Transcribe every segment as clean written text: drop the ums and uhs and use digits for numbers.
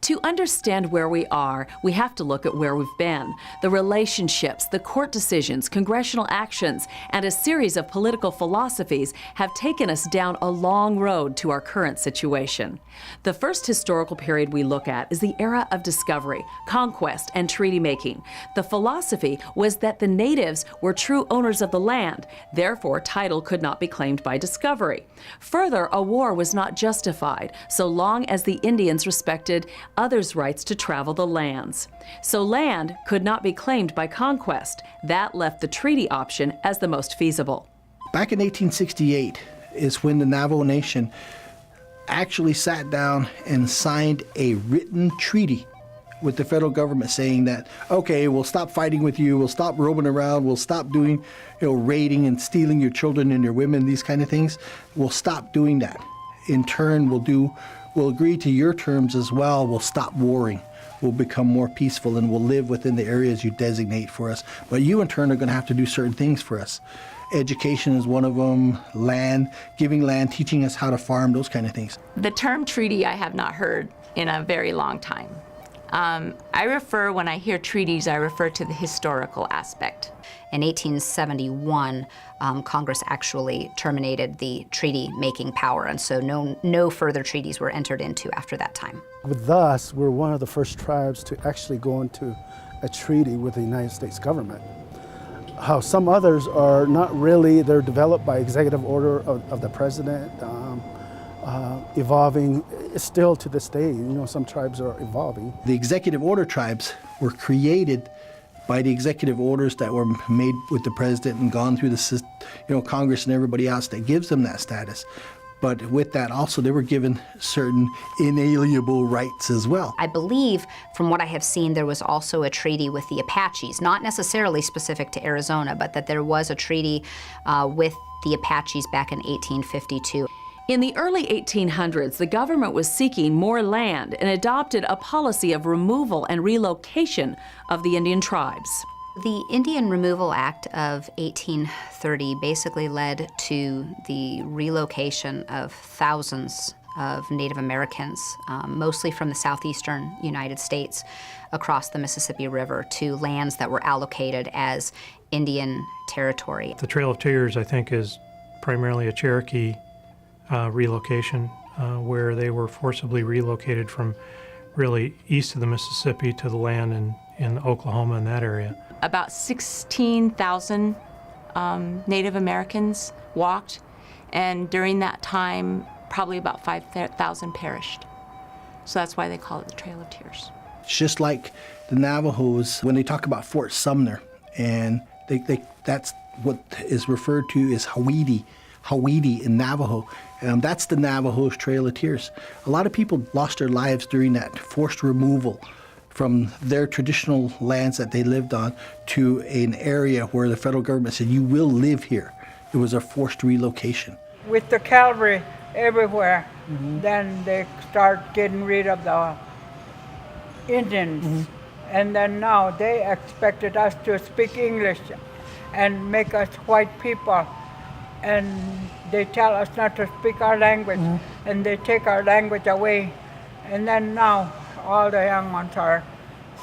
To understand where we are, we have to look at where we've been. The relationships, the court decisions, congressional actions, and a series of political philosophies have taken us down a long road to our current situation. The first historical period we look at is the era of discovery, conquest, and treaty making. The philosophy was that the natives were true owners of the land, therefore title could not be claimed by discovery. Further, a war was not justified so long as the Indians respected others' rights to travel the lands. So land could not be claimed by conquest. That left the treaty option as the most feasible. Back in 1868 is when the Navajo Nation actually sat down and signed a written treaty with the federal government saying that, okay, we'll stop fighting with you, we'll stop roaming around, we'll stop doing, raiding and stealing your children and your women, these kind of things. We'll stop doing that. In turn, we'll agree to your terms as well. We'll stop warring. We'll become more peaceful and we'll live within the areas you designate for us. But you in turn are going to have to do certain things for us. Education is one of them, land, giving land, teaching us how to farm, those kind of things. The term treaty I have not heard in a very long time. When I hear treaties, I refer to the historical aspect. In 1871, Congress actually terminated the treaty-making power, and so no further treaties were entered into after that time. With us, we're one of the first tribes to actually go into a treaty with the United States government. How some others are not really, they're developed by executive order of the president, evolving still to this day. Some tribes are evolving. The executive order tribes were created by the executive orders that were made with the president and gone through the Congress and everybody else that gives them that status. But with that also, they were given certain inalienable rights as well. I believe, from what I have seen, there was also a treaty with the Apaches, not necessarily specific to Arizona, but that there was a treaty with the Apaches back in 1852. In the early 1800s, the government was seeking more land and adopted a policy of removal and relocation of the Indian tribes. The Indian Removal Act of 1830 basically led to the relocation of thousands of Native Americans, mostly from the southeastern United States, across the Mississippi River to lands that were allocated as Indian territory. The Trail of Tears, I think, is primarily a Cherokee relocation, where they were forcibly relocated from really east of the Mississippi to the land in Oklahoma and that area. About 16,000 Native Americans walked, and during that time, probably about 5,000 perished. So that's why they call it the Trail of Tears. It's just like the Navajos, when they talk about Fort Sumner, and that's what is referred to as Hawidi in Navajo. That's the Navajo's Trail of Tears. A lot of people lost their lives during that forced removal from their traditional lands that they lived on to an area where the federal government said, you will live here. It was a forced relocation. With the cavalry everywhere, then they start getting rid of the Indians. And then now they expected us to speak English and make us white people. And they tell us not to speak our language, and they take our language away. And then now all the young ones are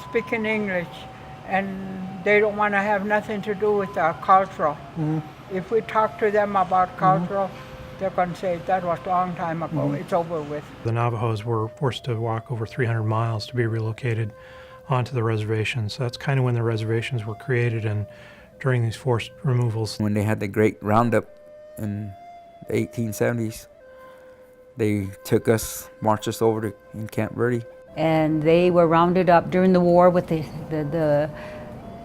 speaking English, and they don't want to have nothing to do with our cultural. If we talk to them about cultural, they're going to say, that was a long time ago, it's over with. The Navajos were forced to walk over 300 miles to be relocated onto the reservations. So that's kind of when the reservations were created and during these forced removals. When they had the great roundup in the 1870s, they took us, marched us over in Camp Verde. And they were rounded up during the war with the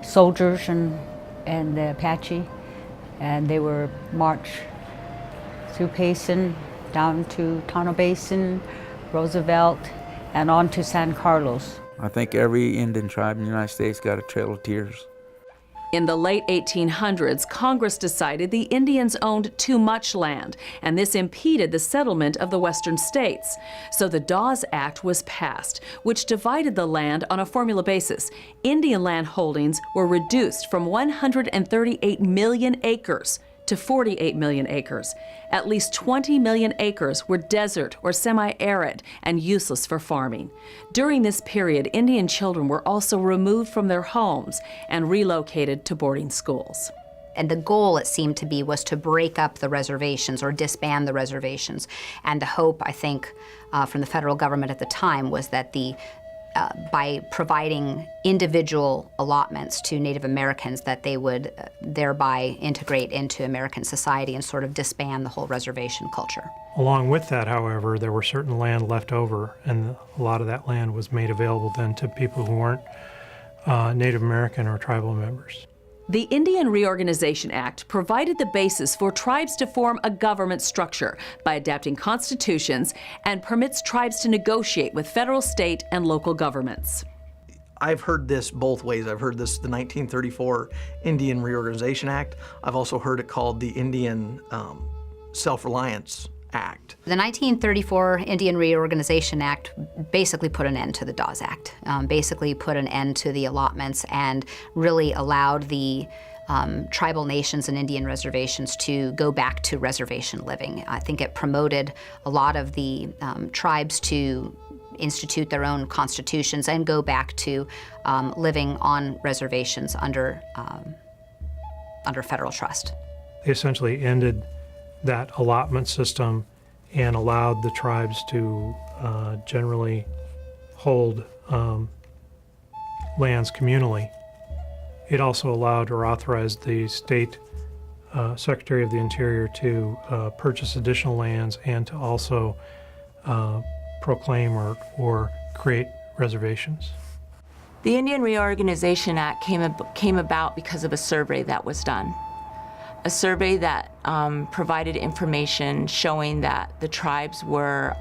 soldiers and the Apache, and they were marched through Payson, down to Tonto Basin, Roosevelt, and on to San Carlos. I think every Indian tribe in the United States got a Trail of Tears. In the late 1800s, Congress decided the Indians owned too much land, and this impeded the settlement of the western states. So the Dawes Act was passed, which divided the land on a formula basis. Indian land holdings were reduced from 138 million acres to 48 million acres. At least 20 million acres were desert or semi-arid and useless for farming. During this period, Indian children were also removed from their homes and relocated to boarding schools. And the goal, it seemed to be, was to break up the reservations or disband the reservations. And the hope, I think, from the federal government at the time was that by providing individual allotments to Native Americans, that they would thereby integrate into American society and sort of disband the whole reservation culture. Along with that, however, there were certain land left over, and a lot of that land was made available then to people who weren't Native American or tribal members. The Indian Reorganization Act provided the basis for tribes to form a government structure by adapting constitutions and permits tribes to negotiate with federal, state, and local governments. I've heard this both ways. I've heard this, the 1934 Indian Reorganization Act. I've also heard it called the Indian Self-Reliance Act. The 1934 Indian Reorganization Act basically put an end to the Dawes Act, basically put an end to the allotments and really allowed the tribal nations and Indian reservations to go back to reservation living. I think it promoted a lot of the tribes to institute their own constitutions and go back to living on reservations under federal trust. They essentially ended that allotment system and allowed the tribes to generally hold lands communally. It also allowed or authorized the state Secretary of the Interior to purchase additional lands and to also proclaim or create reservations. The Indian Reorganization Act came about because of a survey that was done. A survey that provided information showing that the tribes were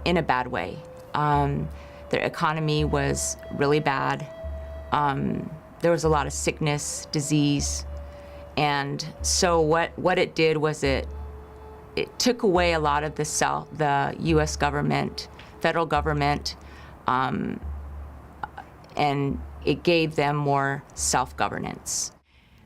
in a bad way. Their economy was really bad. There was a lot of sickness, disease, and so what it did was it took away a lot of the U.S. government, federal government, and it gave them more self-governance.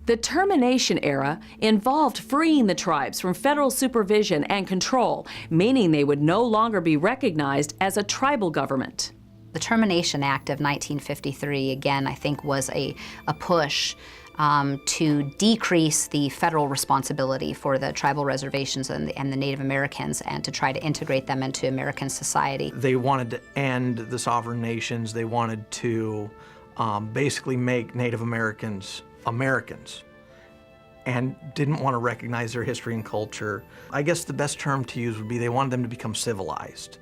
The termination era involved freeing the tribes from federal supervision and control, meaning they would no longer be recognized as a tribal government. The Termination Act of 1953, again, I think was a push to decrease the federal responsibility for the tribal reservations and the Native Americans and to try to integrate them into American society. They wanted to end the sovereign nations. They wanted to basically make Native Americans Americans and didn't want to recognize their history and culture. I guess the best term to use would be they wanted them to become civilized,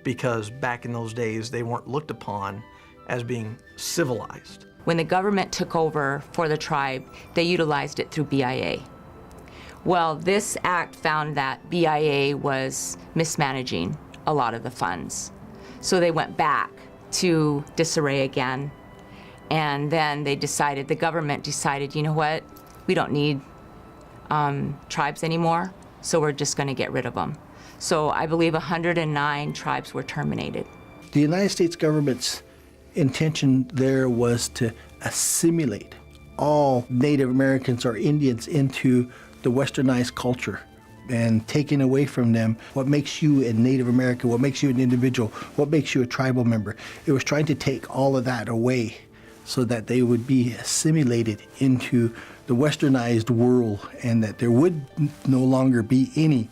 because back in those days they weren't looked upon as being civilized. When the government took over for the tribe, they utilized it through BIA. Well, this act found that BIA was mismanaging a lot of the funds. So they went back to disarray again. And then the government decided, you know what, we don't need tribes anymore, so we're just going to get rid of them. So I believe 109 tribes were terminated. The United States government's intention there was to assimilate all Native Americans or Indians into the westernized culture and taking away from them what makes you a Native American, what makes you an individual, what makes you a tribal member. It was trying to take all of that away so that they would be assimilated into the westernized world and that there would no longer be any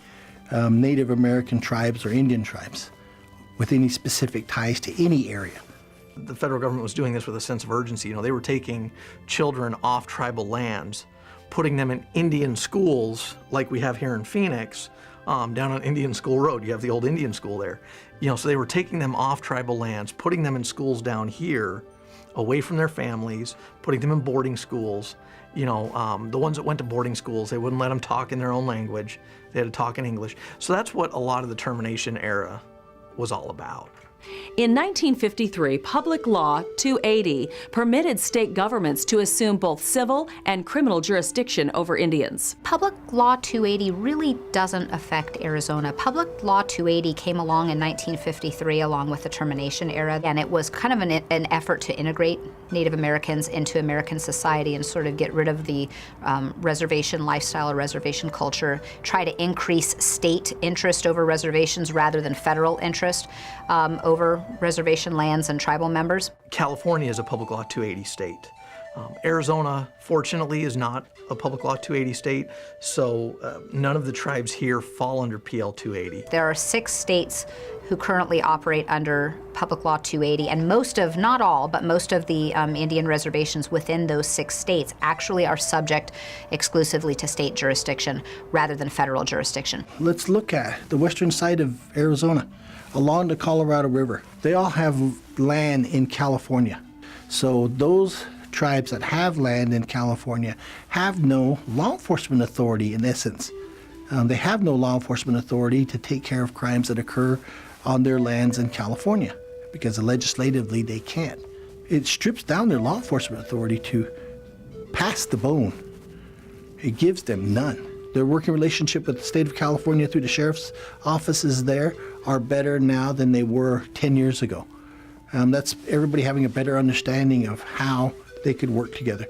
Native American tribes or Indian tribes with any specific ties to any area. The federal government was doing this with a sense of urgency. You know, they were taking children off tribal lands, putting them in Indian schools like we have here in Phoenix, down on Indian School Road. You have the old Indian school there. You know, so they were taking them off tribal lands, putting them in schools down here, away from their families, putting them in boarding schools. You know, the ones that went to boarding schools, they wouldn't let them talk in their own language. They had to talk in English. So that's what a lot of the termination era was all about. In 1953, Public Law 280 permitted state governments to assume both civil and criminal jurisdiction over Indians. Public Law 280 really doesn't affect Arizona. Public Law 280 came along in 1953 along with the termination era, and it was kind of an effort to integrate Native Americans into American society and sort of get rid of the reservation lifestyle or reservation culture, try to increase state interest over reservations rather than federal interest over reservation lands and tribal members. California is a Public Law 280 state. Arizona, fortunately, is not a Public Law 280 state, so none of the tribes here fall under PL 280. There are 6 states who currently operate under Public Law 280, and most of, not all, but most of the Indian reservations within those 6 states actually are subject exclusively to state jurisdiction rather than federal jurisdiction. Let's look at the western side of Arizona, along the Colorado River. They all have land in California. So those tribes that have land in California have no law enforcement authority in essence. They have no law enforcement authority to take care of crimes that occur on their lands in California because legislatively they can't. It strips down their law enforcement authority to pass the bone. It gives them none. Their working relationship with the state of California through the sheriff's offices there are better now than they were 10 years ago. That's everybody having a better understanding of how they could work together.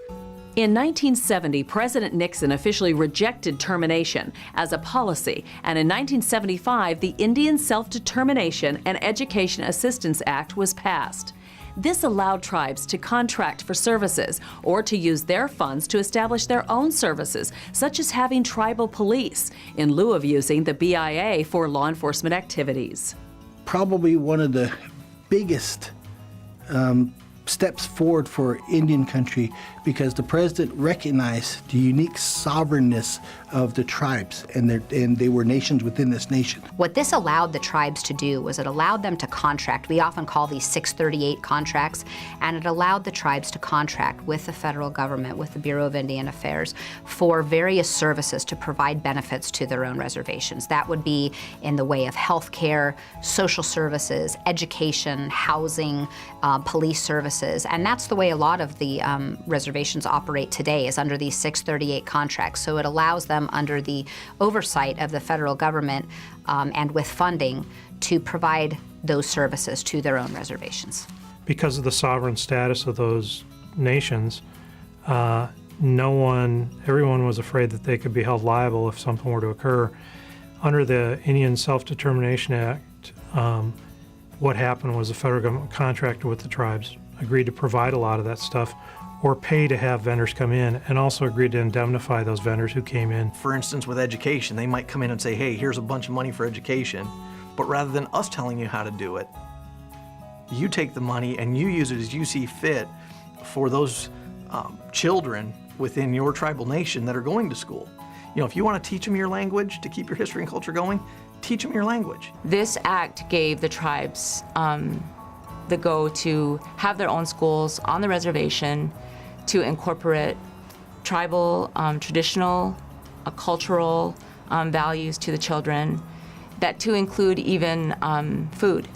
In 1970, President Nixon officially rejected termination as a policy, and in 1975, the Indian Self-Determination and Education Assistance Act was passed. This allowed tribes to contract for services or to use their funds to establish their own services, such as having tribal police, in lieu of using the BIA for law enforcement activities. Probably one of the biggest steps forward for Indian country because the president recognized the unique sovereignness of the tribes and they were nations within this nation. What this allowed the tribes to do was it allowed them to contract. We often call these 638 contracts, and it allowed the tribes to contract with the federal government, with the Bureau of Indian Affairs, for various services to provide benefits to their own reservations. That would be in the way of health care, social services, education, housing, police services, and that's the way a lot of the reservations operate today, is under these 638 contracts. So it allows them, under the oversight of the federal government and with funding, to provide those services to their own reservations. Because of the sovereign status of those nations, everyone was afraid that they could be held liable if something were to occur. Under the Indian Self-Determination Act, what happened was the federal government contracted with the tribes, agreed to provide a lot of that stuff, or pay to have vendors come in, and also agreed to indemnify those vendors who came in. For instance, with education, they might come in and say, hey, here's a bunch of money for education, but rather than us telling you how to do it, you take the money and you use it as you see fit for those children within your tribal nation that are going to school. You know, if you want to teach them your language to keep your history and culture going, teach them your language. This act gave the tribes the go to have their own schools on the reservation, to incorporate tribal, traditional, cultural values to the children, that to include even food,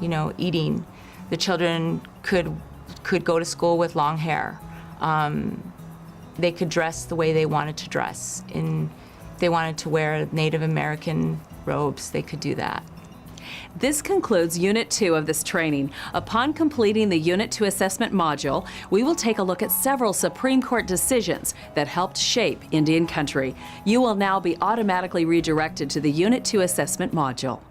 you know, eating. The children could go to school with long hair. They could dress the way they wanted to dress. If they wanted to wear Native American robes, they could do that. This concludes Unit 2 of this training. Upon completing the Unit 2 assessment module, we will take a look at several Supreme Court decisions that helped shape Indian country. You will now be automatically redirected to the Unit 2 assessment module.